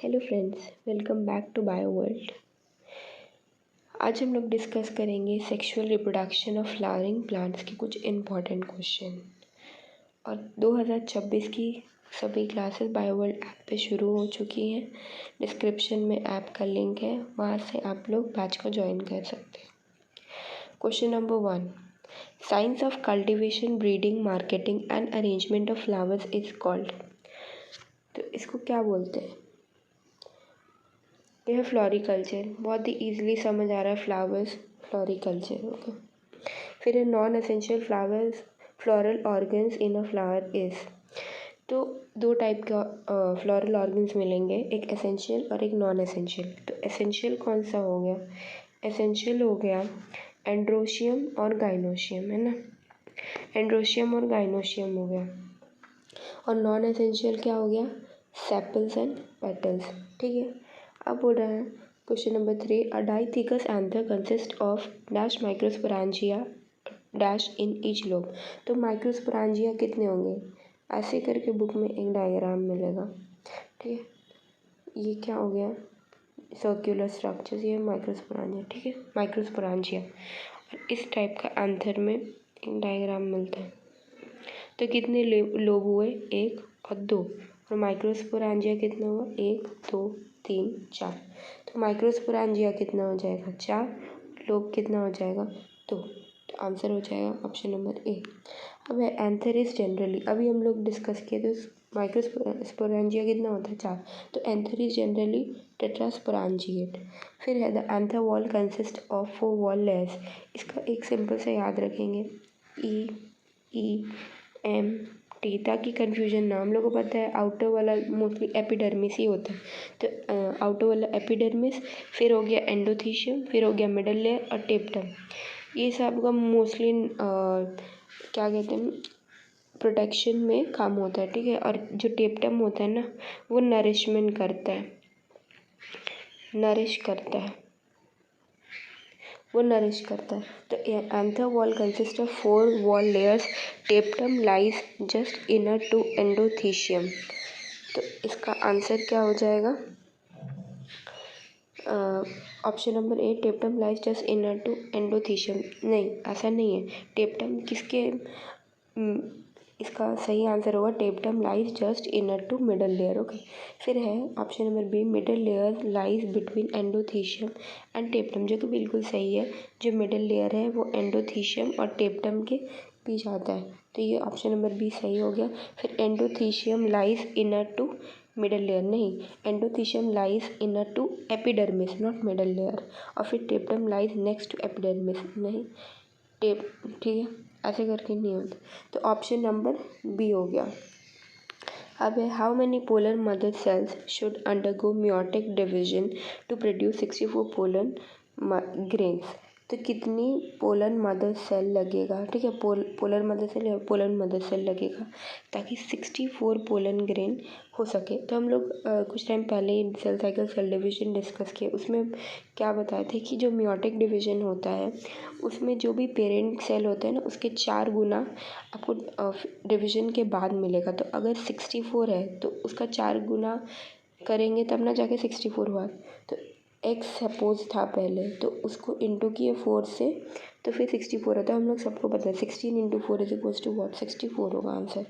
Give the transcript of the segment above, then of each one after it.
Hello friends, welcome back to bio world. आज हम लोग डिस्कस करेंगे sexual reproduction of flowering plants के कुछ इम्पॉर्टेंट क्वेश्चन। और 2026 की सभी क्लासेस बायो वर्ल्ड ऐप पे शुरू हो चुकी हैं। डिस्क्रिप्शन में ऐप का लिंक है, वहाँ से आप लोग बैच को ज्वाइन कर सकते हैं। Question number 1, science of cultivation, breeding, marketing and arrangement of flowers is called. तो इसको क्या बोलते हैं? यह फ्लोरिकल्चर, बहुत ही ईजिली समझ आ रहा है। Flowers, floriculture, okay. फिर है non essential flowers, floral organs in a flower is. तो दो टाइप का फ्लोरल ऑर्गन्स मिलेंगे, एक एसेंशियल और एक नॉन एसेंशियल। तो एसेंशियल कौन सा हो गया? एसेंशियल हो गया एंड्रोशियम और गाइनोशियम, है ना। एंड्रोशियम और गाइनोशियम हो गया। और नॉन एसेंशियल क्या हो गया? सेपल्स एंड पेटल्स, ठीक है। अब बोल रहा है question number 3, a dithecous anther consist of dash microsporangia dash in each lobe. तो माइक्रोस्पोरांजिया कितने होंगे? ऐसे करके बुक में एक डायग्राम मिलेगा, ठीक है। ये क्या हो गया? सर्कुलर स्ट्रक्चर्स, ये माइक्रोस्पोरांजिया, ठीक है, माइक्रोस्पोरांजिया। और इस टाइप का एंथर में एक डायग्राम मिलता है। तो कितने लोब हुए? 1 और 2। और माइक्रोस्पोरांजिया कितना हुआ? 1 2 3 4। तो माइक्रोस्पोरांजिया कितना हो जाएगा? 4। लोब कितना हो जाएगा? 2। तो आंसर हो जाएगा ऑप्शन नंबर ए। अब है एंथर इज जनरली, अभी हम लोग डिस्कस किए थे। माइक्रोस्पोरांजिया कितना होता है? 4। तो एंथर इज जनरली टेट्रास्पोरांजिएट। फिर है the anther wall consist of 4 wall layers. इसका एक सिंपल से याद रखेंगे, EMT, ताकि कन्फ्यूजन ना। हम लोग को पता है आउटर वाला मोस्टली एपिडर्मिस ही होता है। तो आउटर वाला एपिडर्मिस, फिर हो गया एंडोथीशियम, फिर हो गया मिडल लेयर और टेप्टम। ये सब का मोस्टली क्या कहते हैं, प्रोटेक्शन में काम होता है, ठीक है। और जो टेप्टम होता है ना, वो नरिशमेंट करता है, नरिश करता है, वो नरिश करता है। तो anther wall consist of 4 wall layers, tapetum lies just inner to endothecium. तो इसका आंसर क्या हो जाएगा? Option number A, tapetum lies just inner to endothecium. नहीं, ऐसा नहीं है। टेप्टम किसके इसका सही आंसर होगा tapetum lies just inner to middle layer, okay. फिर है option number B, middle layer lies between endothecium and tapetum, जो कि बिल्कुल सही है। जो मिडल लेयर है वो एंडोथीशियम और टेप्टम के बीच आता है। तो ये ऑप्शन नंबर बी सही हो गया। फिर endothecium lies inner to middle layer, नहीं, endothecium lies inner to epidermis, not middle layer. और फिर tapetum lies next to epidermis, नहीं, ठीक है, ऐसे करके नहीं होता। तो ऑप्शन नंबर बी हो गया। अब है how many polar mother cells should undergo meiotic division to produce 64 pollen grains. तो कितनी पोलर मदर सेल लगेगा, ठीक है, पोलर मदर सेल या पोलर मदर सेल लगेगा ताकि 64 पोलन ग्रेन हो सके। तो हम लोग कुछ टाइम पहले ही cell cycle cell division discuss किए। उसमें क्या बताए थे कि जो मियोटिक डिवीजन होता है उसमें जो भी पेरेंट सेल होता है ना, उसके 4 गुना आपको डिवीजन के बाद मिलेगा। तो अगर 64 है तो उसका 4 गुना करेंगे तब ना जाके 64 हुआ। तो एक्स सपोज था पहले, तो उसको इंटू किए 4 से, तो फिर 64 आता है। हम लोग सबको पता है 16 into 4 is equals to what? 64 होगा आंसर,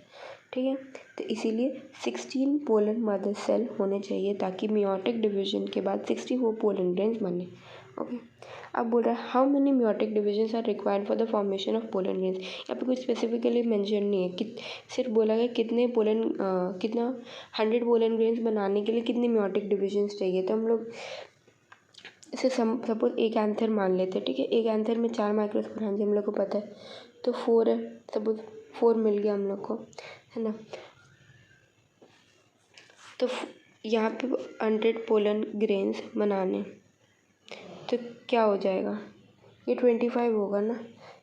ठीक है। तो इसीलिए 16 पोलन मदर सेल होने चाहिए ताकि मियोटिक डिवीजन के बाद 64 पोलन ग्रेन्स बने, ओके। अब बोल रहा है how many meiotic divisions are required for the formation of pollen grains. यहाँ पे कुछ स्पेसिफिकली मेंशन नहीं है कि सिर्फ बोला गया कितने कितना 100 पोलन ग्रेन्स बनाने के लिए कितने मियोटिक डिविजन्स चाहिए। तो हम लोग इसे सपोज एक एंथर मान लेते हैं, ठीक है। एक एंथर में 4 माइक्रोस्पोरांजिया हम लोग को पता है, तो 4 है, सपोज 4 मिल गया हम लोग को, है ना। तो यहाँ पे 100 पोलन ग्रेन्स बनाने, तो क्या हो जाएगा? ये 25 होगा ना,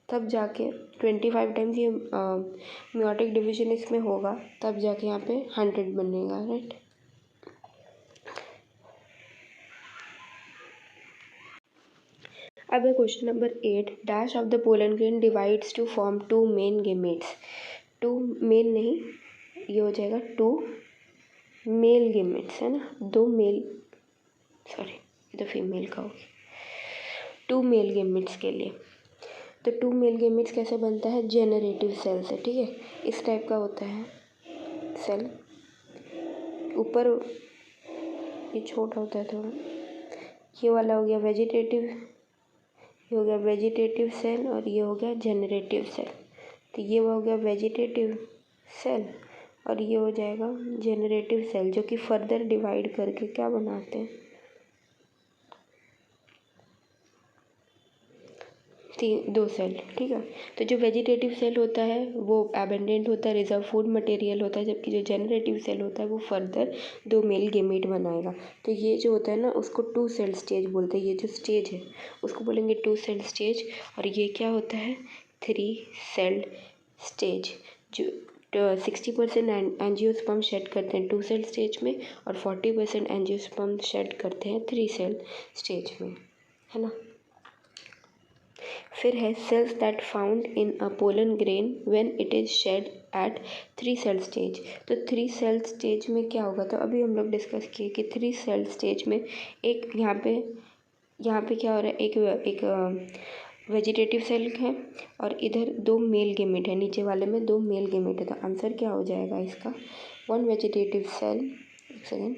तब जाके 25 टाइम्स ये मियोटिक डिवीजन इसमें होगा, तब जाके यहाँ पे 100 बनेगा, राइट। अब है question number 8, dash of the pollen grain divides to form 2 male gametes. 2 male नहीं, ये हो जाएगा 2 मेल गेमेट्स है ना, दो मेल, सॉरी ये तो फीमेल का हो गया, 2 मेल गेमेट्स के लिए। तो 2 मेल गेमेट्स कैसे बनता है, जेनरेटिव सेल से, ठीक है। इस टाइप का होता है सेल, ऊपर ये छोटा होता है थोड़ा, ये वाला हो गया वेजिटेटिव, ये हो गया वेजिटेटिव सेल और ये हो गया जनरेटिव सेल। तो ये हो गया वेजिटेटिव सेल और ये हो जाएगा जनरेटिव सेल, जो कि फर्दर डिवाइड करके क्या बनाते हैं, दो सेल, ठीक है। तो जो वेजिटेटिव सेल होता है वो एबेंडेंट होता है, रिजर्व फूड मटेरियल होता है, जबकि जो जनरेटिव सेल होता है वो फर्दर 2 मेल गेमेट बनाएगा। तो ये जो होता है ना उसको 2 सेल स्टेज बोलते हैं, ये जो स्टेज है उसको बोलेंगे 2 सेल स्टेज। और ये क्या होता है, 3 सेल स्टेज। जो 60% एंजियोस्पर्म शेड करते हैं 2 सेल स्टेज में और 40% एंजियोस्पर्म शेड करते हैं 3 सेल स्टेज में, है ना। फिर है cells that found in a pollen grain when it is shed at 3 cell stage. तो 3 सेल स्टेज में क्या होगा, तो अभी हम लोग डिस्कस किए कि 3 सेल स्टेज में एक यहाँ पे क्या हो रहा है, एक वेजिटेटिव सेल है और इधर 2 मेल गेमेट है, नीचे वाले में 2 मेल गेमेट है। तो आंसर क्या हो जाएगा इसका, 1 वेजिटेटिव सेल, एक second,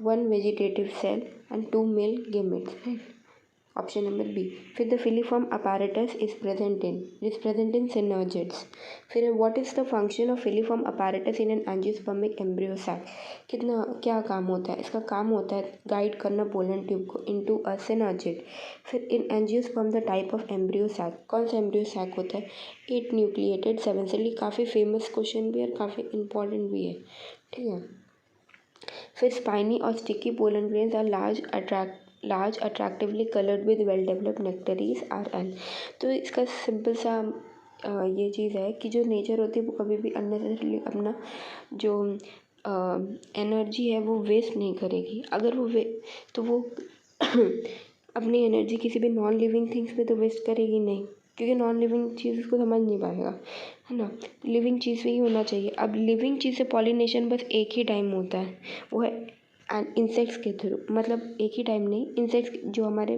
1 vegetative cell and 2 male gametes, right, option number B. फिर the filiform apparatus is present in synergids. फिर what is the function of filiform apparatus in an angiospermic embryo sac. कितना क्या काम होता है, इसका काम होता है गाइड करना पोलन ट्यूब को इनटू अ सिनर्जिड। फिर in angiosperm the type of embryo sac, कौन सा एम्ब्रियो सैक होता है, 8 न्यूक्लिएटेड 7 सेल। काफ़ी फेमस क्वेश्चन भी है और काफ़ी इंपॉर्टेंट भी है, ठीक है। फिर स्पाइनी और sticky pollen grains are large attractively colored with well developed nectaries are N। तो इसका सिंपल सा ये चीज़ है कि जो नेचर होती है वो कभी भी अननेसेसरली अपना जो एनर्जी है वो वेस्ट नहीं करेगी। अगर वो तो वो अपनी एनर्जी किसी भी नॉन लिविंग थिंग्स पे तो वेस्ट करेगी नहीं, क्योंकि नॉन लिविंग चीज़ उसको समझ नहीं पाएगा, है ना। लिविंग चीज़ पे ही होना चाहिए। अब लिविंग चीज़ से पॉलिनेशन बस एक ही टाइम होता है, वो है एंड इंसेक्ट्स के थ्रू, मतलब एक ही टाइम नहीं, इंसेक्ट्स जो हमारे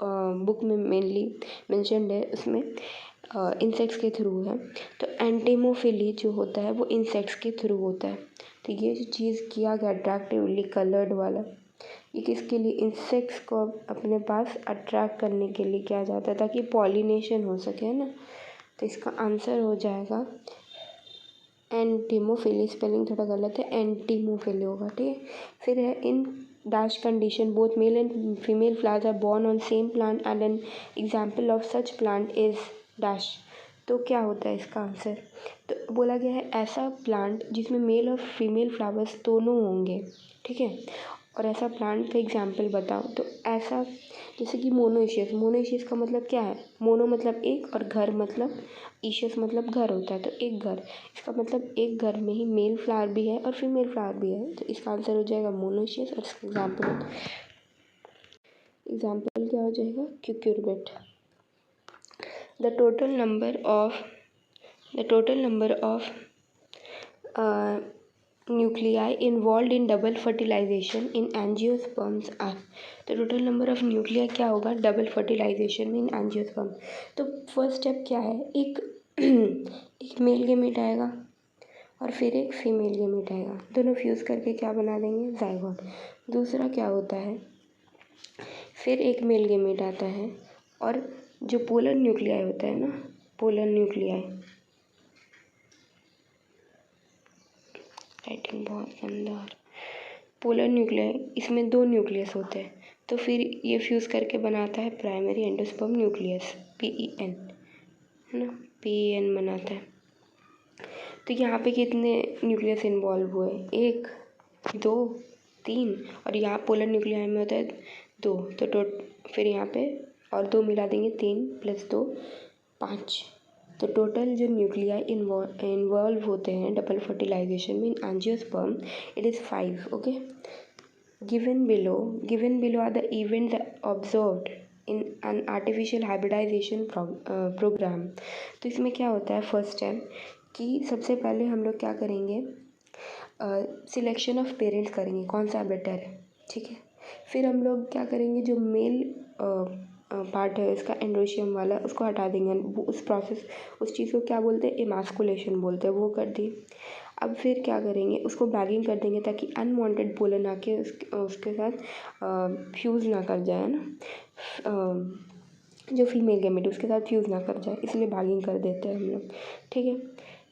बुक में मेनली मेंशन्ड है उसमें इंसेक्ट्स के थ्रू है। तो एंटिमोफिली जो होता है वो इंसेक्ट्स के थ्रू होता है। तो ये जो चीज़ किया गया अट्रैक्टिवली कलर्ड वाला, ये किसके लिए, इंसेक्ट्स को अपने पास अट्रैक्ट करने के लिए किया जाता है ताकि पॉलिनेशन हो सके, है ना। तो इसका आंसर हो जाएगा एंटिमोफिली, स्पेलिंग थोड़ा गलत है, एंटिमोफिली होगा, ठीक है। फिर है in dash condition both male and female flowers are borne on same plant and an example of such plant is dash. तो क्या होता है इसका आंसर, तो बोला गया है ऐसा प्लांट जिसमें मेल और फीमेल फ्लावर्स दोनों होंगे, ठीक है, और ऐसा प्लांट का एग्जाम्पल बताओ। तो ऐसा जैसे कि मोनोइशियस का मतलब क्या है, मोनो मतलब एक और घर मतलब ईशियस मतलब घर होता है, तो एक घर, इसका मतलब एक घर में ही मेल फ्लावर भी है और फीमेल फ्लावर भी है। तो इसका आंसर हो जाएगा मोनोइशियस और इसका एग्जाम्पल क्या हो जाएगा, cucurbit. The total number of nuclei involved in double fertilization in angiosperms are। तो टोटल नंबर ऑफ न्यूक्लिया क्या होगा डबल फर्टिलाइजेशन में इन एंजियोस्पर्म। तो फर्स्ट स्टेप क्या है, एक मेल गेमेट आएगा और फिर एक फीमेल गेमेट आएगा, दोनों फ्यूज़ करके क्या बना देंगे, जाइगोट। दूसरा क्या होता है, फिर एक मेल गेमेट आता है और जो पोलर न्यूक्लियाई होता है ना, पोलर न्यूक्लियाई, राइटिंग बहुत गंदा, पोलर न्यूक्लियाई, इसमें 2 न्यूक्लियस होते हैं, तो फिर ये फ्यूज़ करके बनाता है प्राइमरी एंडोस्पर्म न्यूक्लियस, PEN, है ना, PEN बनाता है। तो यहाँ पे कितने न्यूक्लियस इन्वॉल्व हुए, 1 2 3, और यहाँ पोलर न्यूक्लियाई में होता है 2, तो फिर यहाँ पे और 2 मिला देंगे, 3 + 2 5। तो टोटल जो न्यूक्लियाई इन्वॉल्व होते हैं डबल फर्टिलाइजेशन में in angiosperm it is 5, okay. Given below are the events observed in an artificial hybridization programme. तो इसमें क्या होता है, फर्स्ट स्टेप कि सबसे पहले हम लोग क्या करेंगे, सिलेक्शन ऑफ पेरेंट्स करेंगे कौन सा बेटर है, ठीक है। फिर हम लोग क्या करेंगे, जो मेल पार्ट है इसका एंड्रोशियम वाला, उसको हटा देंगे। उस प्रोसेस, उस चीज़ को क्या बोलते हैं, इमास्कुलेशन बोलते हैं, वो कर दिए। अब फिर क्या करेंगे, उसको बैगिंग कर देंगे ताकि अनवांटेड पोलन आके उसके साथ फ्यूज़ ना कर जाए ना, जो फीमेल गैमेट उसके साथ फ्यूज़ ना कर जाए, इसलिए बैगिंग कर देते हैं हम लोग, ठीक है।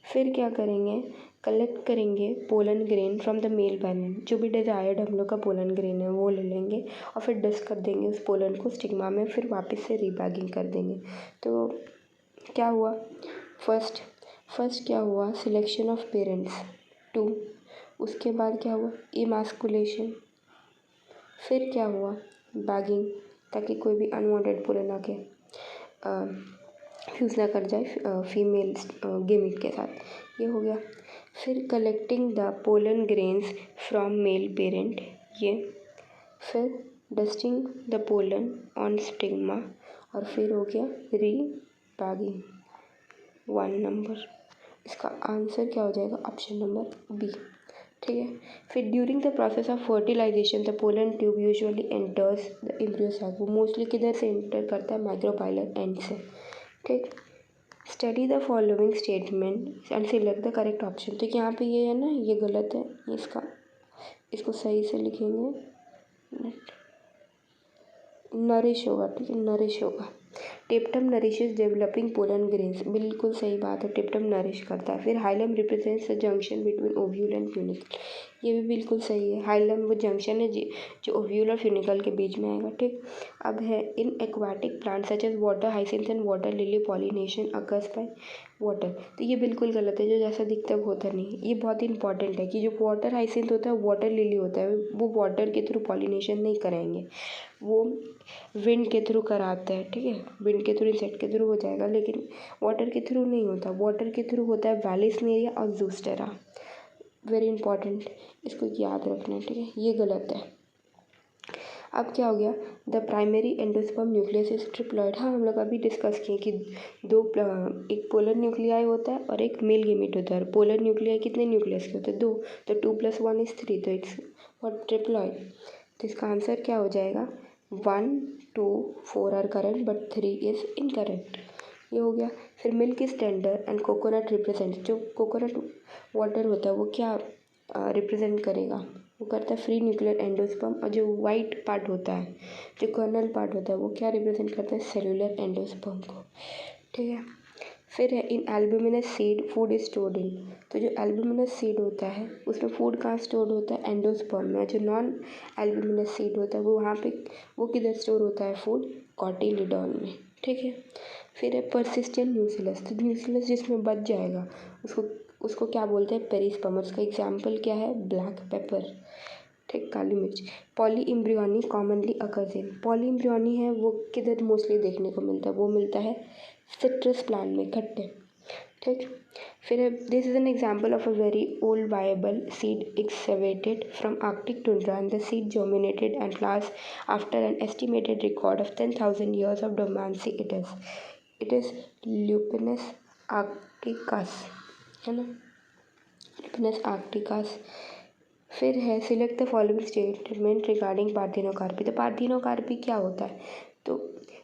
फिर क्या करेंगे, कलेक्ट करेंगे pollen grain from the male parent, जो भी डिजायर्ड हम लोग का पोलन ग्रेन है वो ले लेंगे और फिर डस्ट कर देंगे उस पोलन को स्टिग्मा में, फिर वापस से रीबैगिंग कर देंगे। तो क्या हुआ, फर्स्ट क्या हुआ, सिलेक्शन ऑफ पेरेंट्स 2, उसके बाद क्या हुआ, इमास्कुलेशन, फिर क्या हुआ, बैगिंग, ताकि कोई भी अनवांटेड पोलन आके फ्यूज़ ना कर जाए फीमेल गेमिट के साथ, ये हो गया। फिर collecting the pollen grains from male parent, ये, फिर dusting the pollen on stigma, और फिर हो गया रीबैगिंग 1 नंबर। इसका आंसर क्या हो जाएगा, ऑप्शन नंबर बी, ठीक है। फिर during the process of fertilization the pollen tube usually enters the embryo sac, वो मोस्टली किधर से एंटर करता है, माइक्रोपाइलर एंड से, ठीक। Study the following statement and select the correct option, तो यहाँ पे ये है ना, ये गलत है, इसको सही से लिखेंगे, नरिश होगा, ठीक है, नरिश होगा। टेप्टम नरिशेस डेवलपिंग पोलन ग्रेन्स, बिल्कुल सही बात है, टेप्टम नरिश करता है। फिर hilum represents the junction between ovule and funicle, ये भी बिल्कुल सही है, हाइलम वो जंक्शन है जो ओव्यूल और फ्यूनिकल के बीच में आएगा, ठीक। अब है in aquatic plant such as water hyacinth and water lily pollination occurs by water, तो ये बिल्कुल गलत है, जो जैसा दिखता है वो होता नहीं है। ये बहुत ही इंपॉर्टेंट है कि जो वाटर हाइसिंथ होता है, वाटर लिली होता है, वो वाटर के थ्रू पॉलिनेशन नहीं कराएंगे, वो विंड के थ्रू कराते हैं, ठीक है, विंड के थ्रू इंसेक्ट के थ्रू हो जाएगा, लेकिन वाटर के थ्रू नहीं होता, वाटर के थ्रू होता है वैलिस्नेरिया और ज़ूस्टेरा, वेरी इंपॉर्टेंट, इसको याद रखना है, ठीक है, ये गलत है। अब क्या हो गया, the primary endosperm nucleus is triploid, हाँ हम लोग अभी डिस्कस किए कि एक पोलर न्यूक्लियाई होता है और एक मेल गेमेट होता है। पोलर न्यूक्लियाई कितने न्यूक्लियस के होते हैं, 2, तो 2 + 1 = 3, तो इट्स व्हाट, ट्रिप्लॉइड। तो इसका आंसर क्या हो जाएगा, 1, 2, 4 are correct but 3 is incorrect, ये हो गया। फिर milk is tender and coconut represent, जो कोकोनट वाटर होता है वो क्या रिप्रेजेंट करेगा, वो करता है फ्री न्यूक्लियर एंडोस्पर्म, और जो वाइट पार्ट होता है, जो कर्नल पार्ट होता है, वो क्या रिप्रेजेंट करता है, सेलुलर एंडोस्पर्म को, ठीक है। फिर है in albuminous seed food is stored in, तो जो एल्ब्यूमिनस सीड होता है उसमें फूड कहाँ स्टोर होता है, एंडोस्पर्म में। जो नॉन एल्ब्यूमिनस सीड होता है वो वहाँ पे, वो किधर स्टोर होता है फूड, कॉटिलिडॉन में, ठीक है। फिर है परसिस्टेंट न्यूसिलस, तो न्यूसिलस जिसमें बच जाएगा उसको क्या बोलते हैं, पेरिस्पर्म, उसका एग्जाम्पल क्या है, ब्लैक पेपर, ठीक, काली मिर्च। Polyembryony commonly occurs in, polyembryony है वो किधर मोस्टली देखने को मिलता है, वो मिलता है सिट्रस प्लांट में, खट्टे, ठीक। फिर this is an example of a very old viable seed excavated from arctic tundra and the seed germinated and flowers after an estimated record of 10,000 years of dormancy. It is Lupinus arcticus, है ना, Lupinus arcticus. फिर है select the following statement regarding parthenocarpy, तो parthenocarpy क्या होता है, तो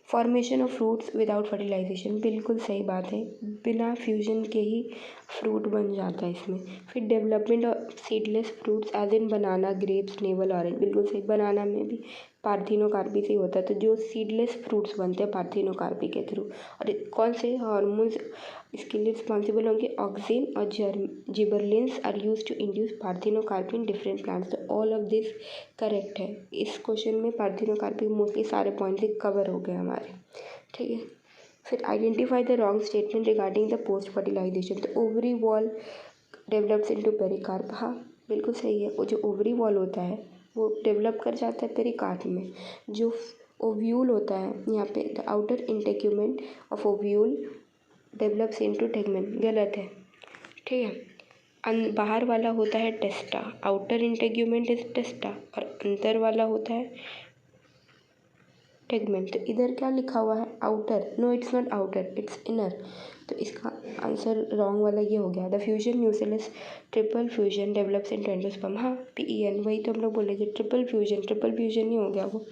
formation of fruits without fertilization, बिल्कुल सही बात है, बिना फ्यूजन के ही फ्रूट बन जाता है इसमें। फिर development of seedless fruits as in banana, grapes, navel orange, बिल्कुल सही, बनाना में भी पार्थिनोकार्पी से ही होता है, तो जो सीडलेस फ्रूट्स बनते हैं पार्थिनोकार्पी के थ्रू। और कौन से हार्मोन्स इसके लिए रिस्पॉन्सिबल होंगे, ऑक्सिन और gibberellins are use to induce parthenocarpy in different plants, तो ऑल ऑफ दिस करेक्ट है। इस क्वेश्चन में पार्थिनोकार्पी मोस्टली सारे पॉइंट्स कवर हो गए हमारे, ठीक है। फिर identify the wrong statement regarding the post fertilization, तो ovary wall develops into pericarp, हाँ बिल्कुल सही है, वो जो ओवरी वॉल होता है वो डेवलप कर जाता है पेरिकार्प में। जो ओव्यूल होता है यहाँ पे, the outer integument of ovule develops into tegmen, गलत है, ठीक है। बाहर वाला होता है टेस्टा, आउटर इंटेग्यूमेंट इज टेस्टा, और अंदर वाला होता है टेगमेंट, तो इधर क्या लिखा हुआ है, outer, no it's not outer, it's inner, तो इसका आंसर रॉन्ग वाला ये हो गया। The fusion nucleus triple fusion develops in endosperm. हाँ, PEN वही तो हम लोग बोले थे, ट्रिपल फ्यूजन ही हो गया वो।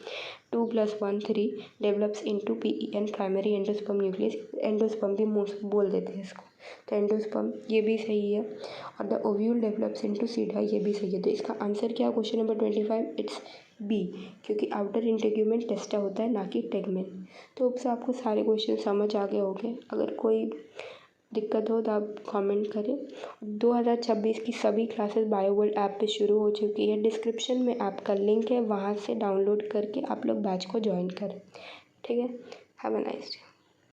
2 + 1 3 develops into PEN primary endosperm nucleus. Endosperm भी मोस्ट बोल देते हैं इसको, तो एंडोस्पर्म ये भी सही है। और the ovule develops into SIDA, ये भी सही है। तो इसका आंसर क्या, क्वेश्चन नंबर 25, इट्स बी, क्योंकि आउटर इंटेग्यूमेंट टेस्टा होता है, ना कि टेगमेन। तो अब से आपको सारे क्वेश्चन समझ आ गए होंगे। अगर कोई दिक्कत हो तो आप कमेंट करें। 2026 की सभी क्लासेस बायोवर्ल्ड ऐप पे शुरू हो चुकी है। डिस्क्रिप्शन में ऐप का लिंक है, वहाँ से डाउनलोड करके आप लोग बैच को ज्वाइन करें। ठीक है, हैव अ नाइस डे।